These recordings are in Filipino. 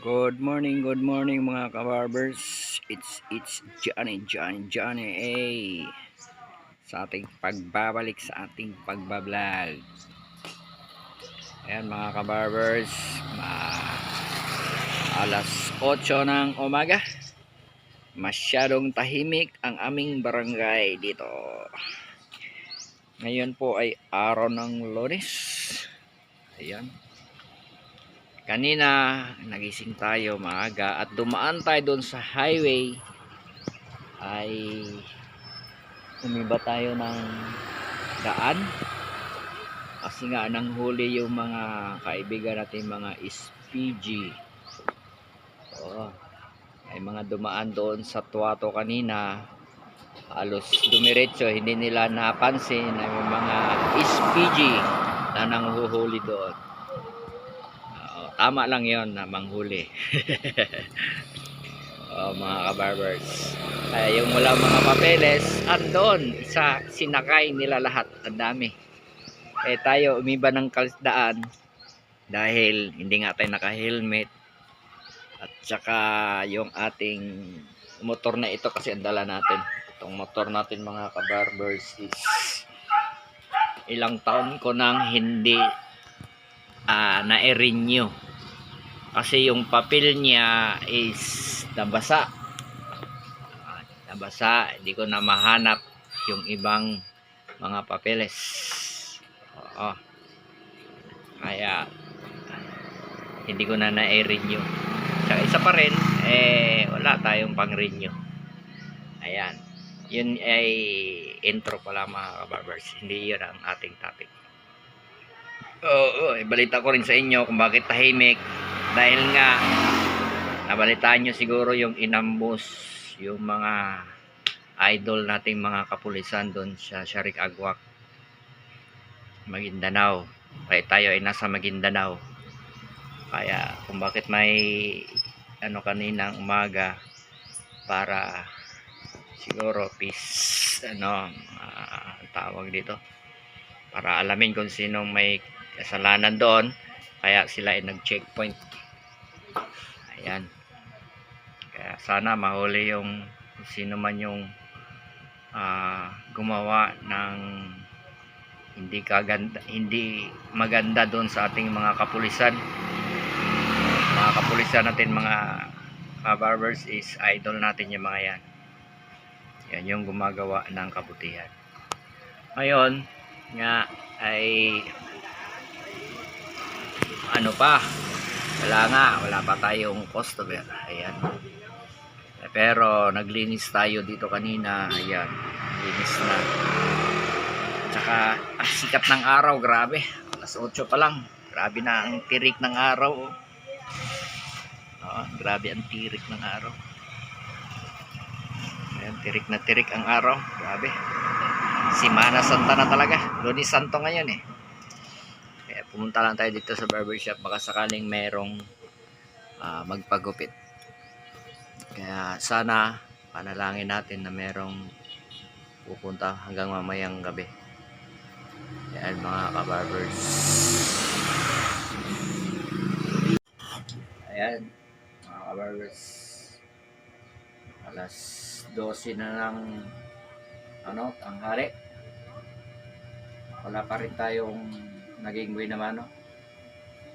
Good morning mga kabarbers. It's Johnny A. Sa ating pagbabalik sa ating pagbablog. Ayan mga kabarbers, alas 8 ng umaga. Masyadong tahimik ang aming barangay dito. Ngayon po ay araw ng Lunes. Ayan. Kanina nagising tayo maaga at dumaan tayo doon sa highway, ay umiba tayo ng daan kasi nga nang huli yung mga kaibigan natin, mga SPG. May mga dumaan doon sa Tuato kanina, halos dumiretso, hindi nila napansin na may mga SPG na nanghuhuli doon. Tama lang yon na manghuli. Mga kabarbers, yung wala mga papeles andon, sinakay nila lahat, ang dami. Tayo umiba ng kalsdaan dahil hindi nga tayo naka-helmet, at saka yung ating motor na ito, kasi ang dala natin itong motor natin mga kabarbers is ilang taon ko nang hindi na-renew. Kasi yung papel niya is nabasa, hindi ko na mahanap yung ibang mga papeles. Kaya hindi ko na na-renew. Saka isa pa rin, wala tayong pang-renew. Ayan, yun ay intro pala mga kabarbers, hindi yun ang ating topic. Balita ko rin sa inyo kung bakit tahimik. Dahil nga nabalitaan nyo siguro yung inambus yung mga idol nating mga kapulisan doon sa Sharik Agwak, Maguindanao. Kaya tayo ay nasa Maguindanao. Kaya kung bakit may kaninang umaga, para siguro peace tawag dito, para alamin kung sinong may kasalanan doon. Kaya sila ay nag-checkpoint. Ayan. Kaya sana mahuli yung sino man yung gumawa ng hindi maganda doon sa ating mga kapulisan. Mga kapulisan natin, mga kabarbers, is idol natin yung mga yan. Yan yung gumagawa ng kabutihan. Ngayon nga ay wala pa tayong customer. Ayan. Pero naglinis tayo dito kanina. Ayan, linis na. Tsaka sikat ng araw, grabe. Alas 8 pa lang, grabe na ang tirik ng araw. Grabe ang tirik ng araw. Ayan, tirik na tirik ang araw, grabe. Semana Santa na talaga. Lunes Santo ngayon eh. Kaya pumunta lang tayo dito sa barbershop, baka sakaling merong magpagupit. Kaya sana panalangin natin na merong pupunta hanggang mamayang gabi. Yan mga kabarbers. Ayan mga kabarbers, alas 12 na ng tanghali. Wala pa rin tayong naging buhay naman,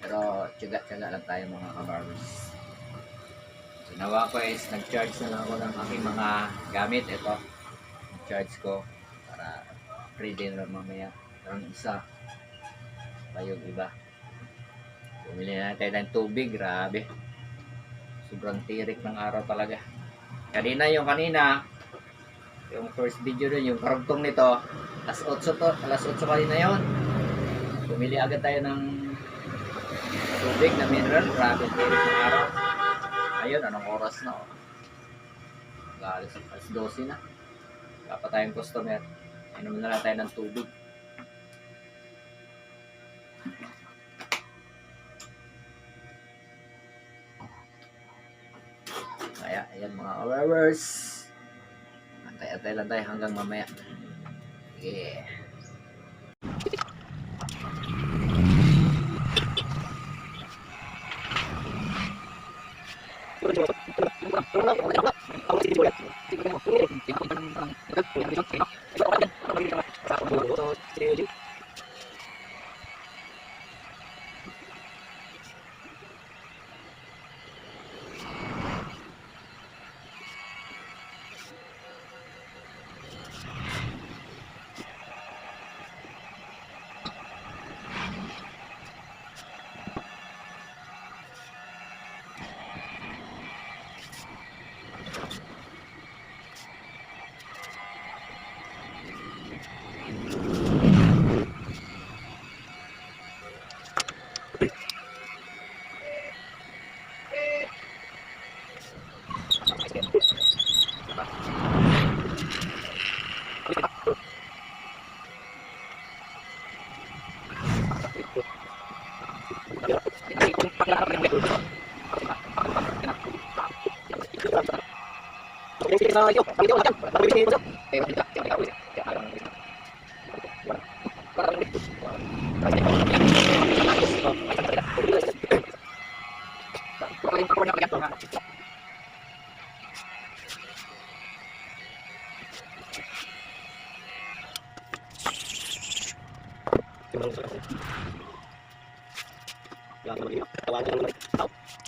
pero tiyaga-tiyaga lang tayo mga kabarbers. Ginawa ko is nag-charge na lang ako ng aking mga gamit. Ito, nag-charge ko para free din lang mamaya. Ang isa pa yung iba. Bumili na tayo ng tubig, grabe. Sobrang tirik ng araw talaga. Kanina yung first video dun, yung karugtong nito, alas 8 kanina yun. Bumili agad tayo ng tubig na mineral, grabe tirik ng araw. Ayun, anong oras na? Alas 12 na. Wala pa tayong customer. Inom na lang tayo ng tubig. Kaya, ayan mga hours. Antay-antay lang tayo hanggang mamaya. Yeah.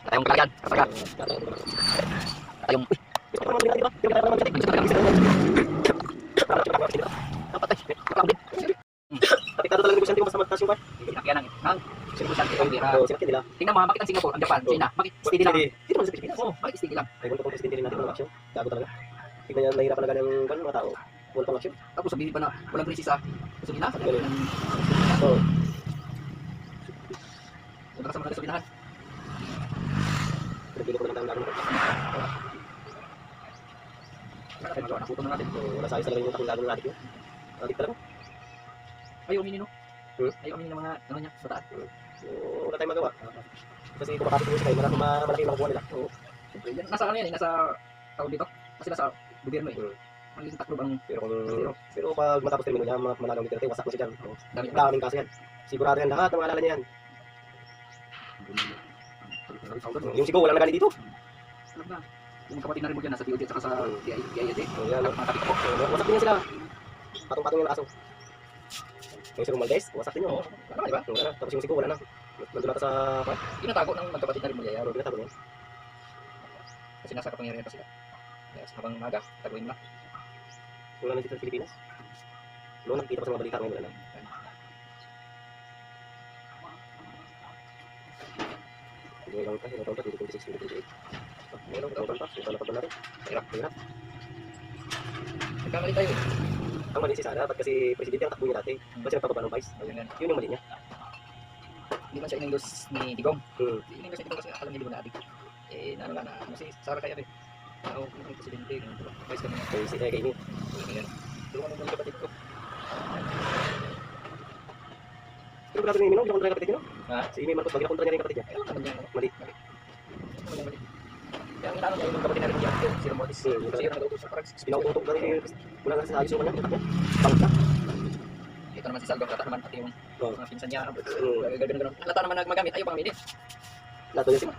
Tayong kalayan, kapag tayong Apekado talaga negosyante kung mas mataas yung sinakyan ng sinibusyante ang bira. sinakyan nila. Tingnan mo ha, bakit ang Singapore, ang Japan, China, bakit steady lang? Dito naman sa Pilipinas. Oo, bakit steady lang? Ay, kung presidente rin natin ng aksyon. Gago talaga. Tignan niya, nahirapan na ganyan yung mga tao. Wala pang aksyon. Tapos sabihin pa na walang krisis sa gasolina, sa Ganun. ng Oo. punta ka sa mga gasolinahan. Pinagpili ko naman ang gagawin. Magawa na photo na natin. Wala sa ayos talaga yung takong gagawin natin yun. Adik talaga. Ayaw uminin no? Hmm? Ayaw uminin ng mga ano niya, bataan. So, wala tayong magawa. Kasi kung makapit mo sila, malaki yung makukuha nila. Oo. Siyempre, yan, nasa ano yan, nasa tawag dito. Kasi nasa gobyerno eh. Hmm. Maliit taklob ang Pero pag matapos termino niya, mga mananong Duterte, wasak na siya dyan. dami. Daming kaso yan. Sigurado yan lahat ng mga alala niya yan. Yung sigaw, walang nagani dito. Alam na. Yung kapatid na rin mo dyan, nasa DOJ at saka sa DILG. Oh, yan. Mga kapit ko. Wasak din yan sila. Patong-patong yung aso. Yung si Romaldes, wasak din yun. Ano ba, di ba? Wala na. Tapos yung sigaw, wala na. Nandun na sa... Tinatago ng magkapatid na rin mo dyan. Pinatago niya. Kasi nasa kapangyarihan pa sila. Kaya habang maga, taguin mo na. Wala na dito sa Pilipinas. Noon nakikita ko sa mga balita ngayon, wala na. Hindi lang tayo, natawag tayo, 2026, 2028. Meron, natawag tayo, ito napag na rin. Hirap. Nagkamali tayo eh. Ang mali si Sara, ba't kasi presidente ang takbo niya dati? Ba't siya nagpapaba ng vice? Ayun yan. Yun yung mali niya. Hindi man siya in-endorse ni Digong. Hmm. In-endorse ni Digong kasi alam niya di ba na adik. Eh, naano nga na, ano si Sara kaya rin. Ako, yung presidente, yung vice kami. Kay Amy. Ayan. Tulungan mo yung kapatid ko. Pero grabe ni Amy, no? Hindi kontra yung kapatid niya, no? Ha? Si Amy Marcos, bakit kontra niya rin yung kapatid niya? Ayun naman yan. ano? Mali. Ano naman yan. Kaya ang inaano niya yung kapatid na rin dyan. Si Romualdez. Kasi yun ang nag-utos sa parang Pinaututok na rin wala na sa ayos yung kanya, takbo. Bangka. ito naman si Salgo, kata naman pati yung Oo. mga pinsan niya. Hmm. Ganun. Halata naman na magamit, ayaw pang aminin. Lato yan sila.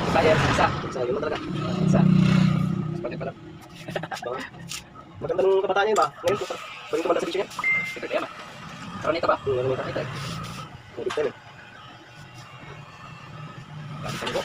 Kaya isa. Sa yun mo talaga. Isa. Mas pati pala. Maganda nung kabataan niya yun ba? Ngayon, paging kumanda sa bisyo niya. Ito kaya ma. Karon ito ba? Ano nito? Ito. Nagit yan eh. Kami sa libo.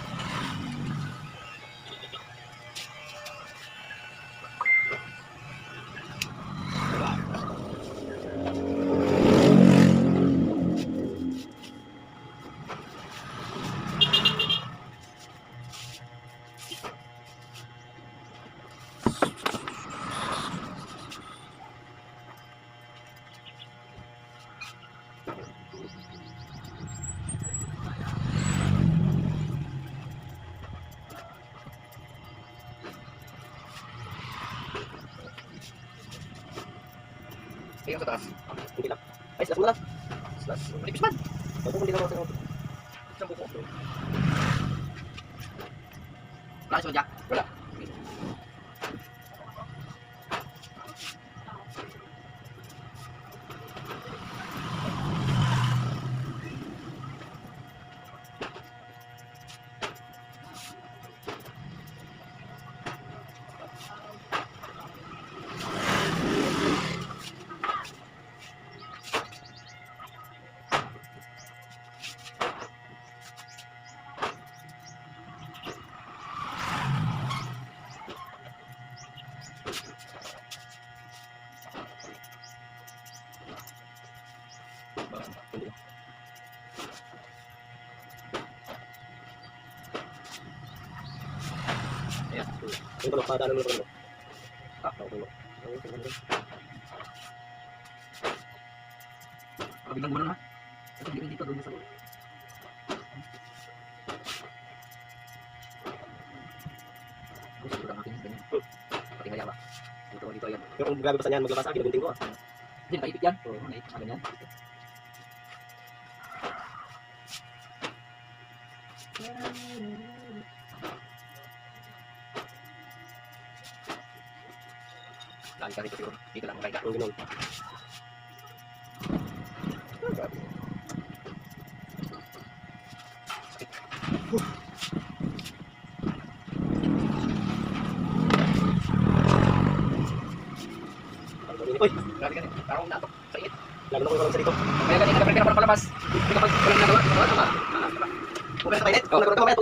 Tingnan sa taas. Hindi lang. Ay, slash mo na. Slash. Manipis man. Ako hindi lang ako sa Isang buko. Wala si Madya? Wala. Yung tulog, padaanan mo na tulog. Tulog. Kabiglang mo na. Ito, hindi dito doon sa loob. Gusto ko lang natin ganyan. Pati kaya ba? Dito yan. Pero kung grabe basta niyan, maglabas sa akin, nagunting ko ah. Hindi, naipit yan. Oo, naipit. Ganyan. Lagi ka rito siguro. Dito lang makaiga. Yung ganun. Uy, Grabe ka rin. Parang natok. Sa init. lalo na ko yung sa dito. Kaya ganyan, nagpapalabas. Hindi ka pag walang nagawa. Okay, sa mainit. Kung nagkaroon ka, may